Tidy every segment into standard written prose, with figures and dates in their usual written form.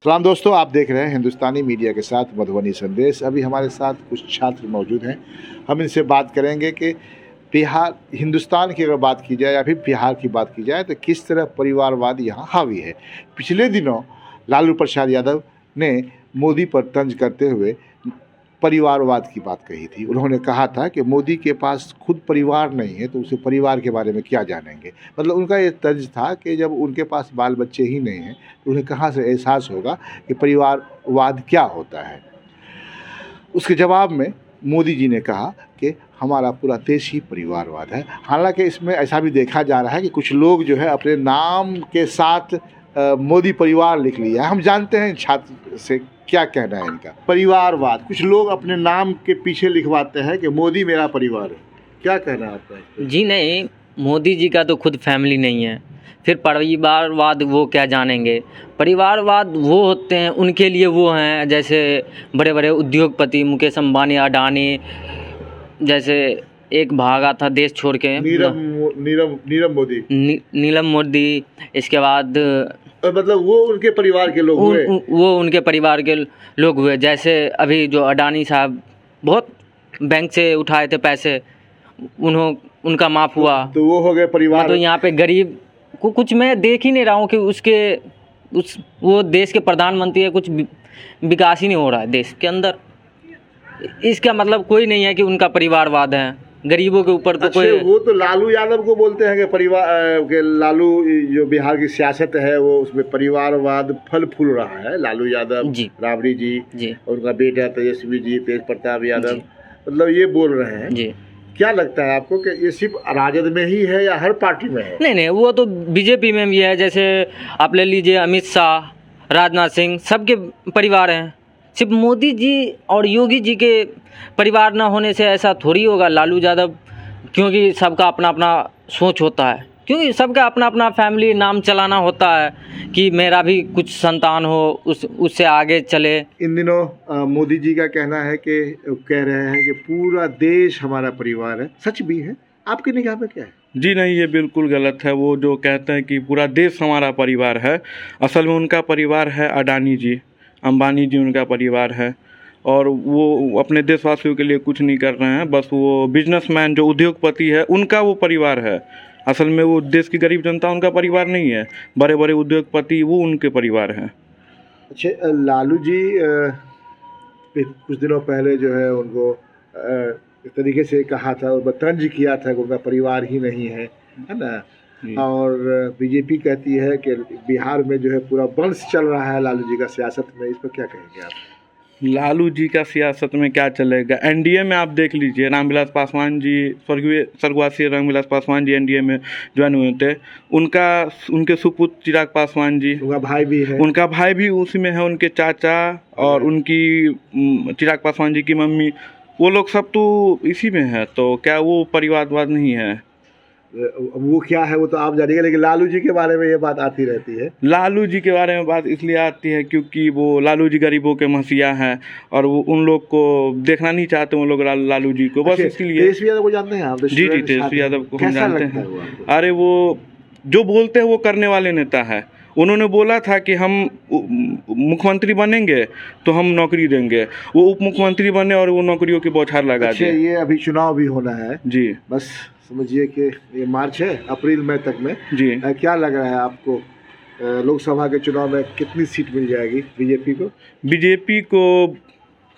सलाम दोस्तों, आप देख रहे हैं हिंदुस्तानी मीडिया के साथ मधुबनी संदेश। अभी हमारे साथ कुछ छात्र मौजूद हैं। हम इनसे बात करेंगे कि बिहार, हिंदुस्तान की अगर बात की जाए या फिर बिहार की बात की जाए तो किस तरह परिवारवाद यहाँ हावी है। पिछले दिनों लालू प्रसाद यादव ने मोदी पर तंज करते हुए परिवारवाद की बात कही थी। उन्होंने कहा था कि मोदी के पास खुद परिवार नहीं है तो उसे परिवार के बारे में क्या जानेंगे। मतलब उनका ये तर्ज था कि जब उनके पास बाल बच्चे ही नहीं हैं तो उन्हें कहाँ से एहसास होगा कि परिवारवाद क्या होता है। उसके जवाब में मोदी जी ने कहा कि हमारा पूरा देश ही परिवारवाद है। हालांकि इसमें ऐसा भी देखा जा रहा है कि कुछ लोग जो है अपने नाम के साथ मोदी परिवार लिख लिया है। हम जानते हैं छात्र से क्या कहना है इनका। परिवारवाद कुछ लोग अपने नाम के पीछे लिखवाते हैं कि मोदी मेरा परिवार है। क्या कहना है आपका? जी नहीं, मोदी जी का तो खुद फैमिली नहीं है, फिर परिवारवाद वो क्या जानेंगे। परिवारवाद वो होते हैं, उनके लिए वो हैं जैसे बड़े बड़े उद्योगपति मुकेश अंबानी, अडानी, जैसे एक भागा था देश छोड़ के नीरव मोदी, नीलम मोदी। इसके बाद मतलब वो उनके परिवार के लोग हुए। वो उनके परिवार के लोग हुए। जैसे अभी जो अडानी साहब बहुत बैंक से उठाए थे पैसे, उनका माफ़ हुआ तो वो हो गए परिवार। तो यहाँ पे गरीब को कुछ मैं देख ही नहीं रहा हूँ कि वो देश के प्रधानमंत्री है, कुछ विकास ही नहीं हो रहा है देश के अंदर। इसका मतलब कोई नहीं है कि उनका परिवारवाद है। गरीबों के ऊपर तो कोई, वो तो लालू यादव को बोलते हैं कि परिवार के लालू जो बिहार की सियासत है वो उसमें परिवारवाद फल फूल रहा है। लालू यादव जी, राबड़ी जी और उनका बेटा तेजस्वी जी, तेज प्रताप यादव, मतलब ये बोल रहे हैं जी। क्या लगता है आपको कि ये सिर्फ राजद में ही है या हर पार्टी में है? नहीं, वो तो बीजेपी में भी है। जैसे आप ले लीजिए अमित शाह, राजनाथ सिंह, सबके परिवार हैं। सिर्फ मोदी जी और योगी जी के परिवार ना होने से ऐसा थोड़ी होगा। लालू यादव, क्योंकि सबका अपना अपना सोच होता है, क्योंकि सबका अपना अपना फैमिली नाम चलाना होता है कि मेरा भी कुछ संतान हो, उससे आगे चले। इन दिनों मोदी जी का कहना है कि कह रहे हैं कि पूरा देश हमारा परिवार है। सच भी है? आपकी निगाह में क्या है? जी नहीं, ये बिल्कुल गलत है। वो जो कहते हैं कि पूरा देश हमारा परिवार है, असल में उनका परिवार है अडानी जी, अंबानी जी उनका परिवार है। और वो अपने देशवासियों के लिए कुछ नहीं कर रहे हैं। बस वो बिजनेसमैन जो उद्योगपति है उनका वो परिवार है। असल में वो देश की गरीब जनता उनका परिवार नहीं है। बड़े बड़े उद्योगपति वो उनके परिवार हैं। अच्छा, लालू जी कुछ दिनों पहले जो है उनको इस तरीके से कहा था और तंज किया था कि उनका परिवार ही नहीं है ना। और बीजेपी कहती है कि बिहार में जो है पूरा वंश चल रहा है लालू जी का सियासत में। इस पर क्या कहेंगे आप? लालू जी का सियासत में क्या चलेगा? एनडीए में आप देख लीजिए, रामविलास पासवान जी, स्वर्गवासी रामविलास पासवान जी एनडीए में ज्वाइन हुए थे। उनके सुपुत्र चिराग पासवान जी, उनका भाई भी है। उनका भाई भी उसी में है, उनके चाचा और उनकी चिराग पासवान जी की मम्मी, वो लोग सब तो इसी में है। तो क्या वो परिवारवाद नहीं है? वो क्या है वो तो आप जानिएगा, लेकिन लालू जी के बारे में ये बात आती रहती है। लालू जी के बारे में बात इसलिए आती है क्योंकि वो लालू जी गरीबों के मसीहा हैं और वो उन लोग को देखना नहीं चाहते वो लोग लालू जी को, बस इसलिए। तेजस्वी यादव को जानते हैं आप? जी, तेजस्वी यादव को हम जानते हैं। अरे वो जो बोलते हैं वो करने वाले नेता है। उन्होंने बोला था कि हम मुख्यमंत्री बनेंगे तो हम नौकरी देंगे। वो उप मुख्यमंत्री बने और वो नौकरियों की बौछार लगा दिए। ये अभी चुनाव भी होना है जी, बस समझिए कि ये मार्च है, अप्रैल मई तक में जी। क्या लग रहा है आपको लोकसभा के चुनाव में कितनी सीट मिल जाएगी बीजेपी को? बीजेपी को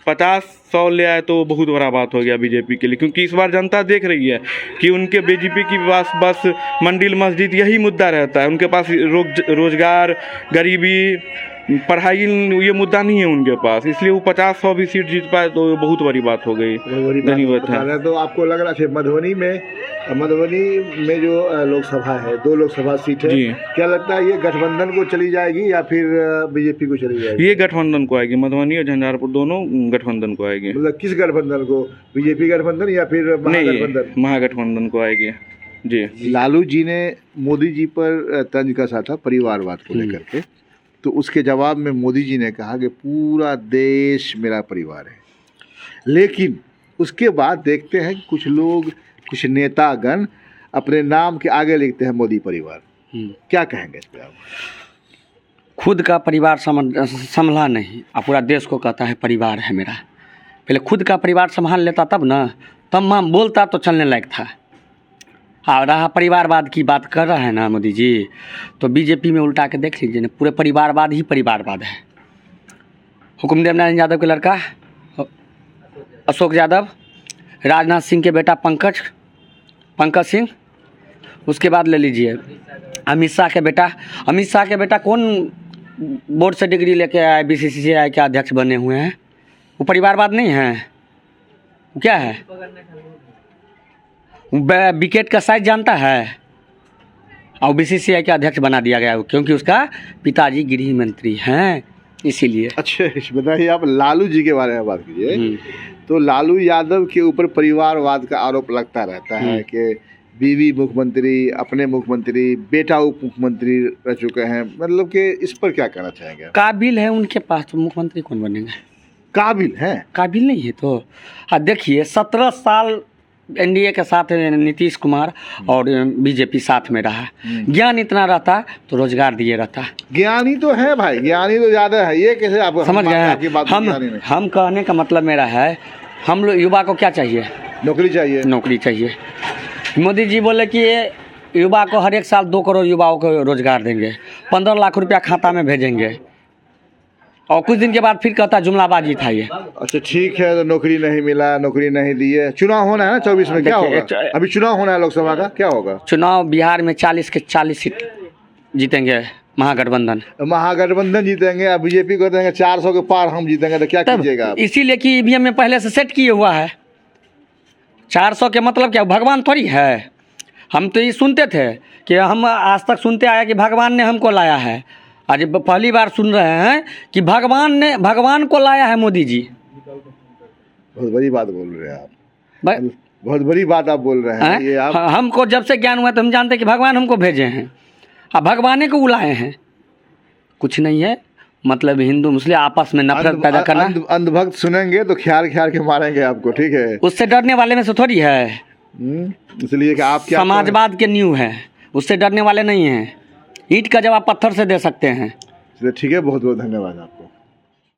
50-100 ले आए तो बहुत बड़ा बात हो गया बीजेपी के लिए, क्योंकि इस बार जनता देख रही है कि उनके बीजेपी की पास बस मंदिर मस्जिद यही मुद्दा रहता है। उनके पास रोजगार, गरीबी, पढ़ाई ये मुद्दा नहीं है उनके पास। इसलिए वो 50-100 भी सीट जीत पाए तो बहुत बड़ी बात हो गई। धन्यवाद है। तो आपको लग रहा है मधुबनी में जो लोकसभा है, 2 लोकसभा सीट है, क्या लगता है ये गठबंधन को चली जाएगी या फिर बीजेपी को चली जाएगी? ये गठबंधन को आएगी, मधुबनी और झंझारपुर दोनों गठबंधन को आएगी। मतलब किस गठबंधन को? बीजेपी गठबंधन या फिर महागठबंधन? महागठबंधन को आएगी जी। लालू जी ने मोदी जी पर तंज कसा था परिवारवाद को लेकर के, तो उसके जवाब में मोदी जी ने कहा कि पूरा देश मेरा परिवार है। लेकिन उसके बाद देखते हैं कि कुछ लोग, कुछ नेतागण अपने नाम के आगे लिखते हैं मोदी परिवार। क्या कहेंगे इस पे आप? खुद का परिवार संभला नहीं, अब पूरा देश को कहता है परिवार है मेरा। पहले खुद का परिवार संभाल लेता तब ना, तब मैं बोलता तो चलने लायक था। और रहा परिवारवाद की बात कर रहा है ना मोदी जी, तो बीजेपी में उल्टा के देख लीजिए ना, पूरे परिवारवाद ही परिवारवाद है। हुकुमदेव नारायण यादव के लड़का अशोक यादव, राजनाथ सिंह के बेटा पंकज सिंह, उसके बाद ले लीजिए अमित शाह के बेटा कौन बोर्ड से डिग्री लेके आए, बीसीसीआई के अध्यक्ष बने हुए हैं? वो परिवारवाद नहीं है, वो क्या है? विकेट का साइज जानता है और बीसीसीआई के अध्यक्ष बना दिया गया क्योंकि उसका पिताजी गृह मंत्री हैं, इसीलिए। अच्छा, बताइए आप लालू जी के बारे में बात कीजिए। तो लालू यादव के ऊपर परिवारवाद का आरोप लगता रहता है कि बीवी मुख्यमंत्री, अपने मुख्यमंत्री, बेटा उप मुख्यमंत्री रह चुके हैं, मतलब कि इस पर क्या कहना चाहेंगे? काबिल है उनके पास, तो मुख्यमंत्री कौन बनेगा? काबिल नहीं है तो देखिए 17 साल एनडीए के साथ नीतीश कुमार और बीजेपी साथ में रहा। ज्ञान इतना रहता तो रोजगार दिए रहता। ज्ञानी तो है भाई, ज्ञानी तो ज़्यादा है, ये कैसे आप समझ गए? हम कहने का मतलब मेरा है, हम लोग युवा को क्या चाहिए? नौकरी चाहिए। मोदी जी बोले कि ये युवा को हर एक साल 2 करोड़ युवाओं को रोजगार देंगे, 15 लाख रुपया खाता में भेजेंगे, और कुछ दिन के बाद फिर कहता जुमलाबाजी था ये। अच्छा ठीक है, तो नौकरी नहीं मिला, नौकरी नहीं दी है। चुनाव होना है ना 24 में, क्या होगा? अभी चुनाव होना है लोकसभा का, क्या होगा? चुनाव बिहार में 40 के 40 सीट जीतेंगे महागठबंधन जीतेंगे। अब बीजेपी को देंगे 400 के पार हम जीतेंगे, तो क्या कीजिएगा? इसीलिए कि ईवीएम में पहले से सेट किए हुआ है। 400 के मतलब क्या, भगवान थोड़ी है। हम तो ये सुनते थे कि हम आज तक सुनते आए कि भगवान ने हमको लाया है, आज पहली बार सुन रहे हैं कि भगवान को लाया है मोदी जी। बहुत बड़ी बात बोल रहे हैं आप, बहुत बड़ी बात आप बोल रहे हैं। ये आप हमको जब से ज्ञान हुआ तो हम जानते हैं कि भगवान हमको भेजे हैं, अब भगवान को बुलाए हैं, कुछ नहीं है। मतलब हिंदू मुस्लिम आपस में नफरत पैदा करना। अंधभक्त सुनेंगे तो ख्याल के मारेंगे आपको, ठीक है? उससे डरने वाले में से थोड़ी है, इसलिए कि आप क्या समाजवाद के न्यू है, उससे डरने वाले नहीं हैं। ईंट का जवाब पत्थर से दे सकते हैं। ठीक है, बहुत बहुत धन्यवाद आपको।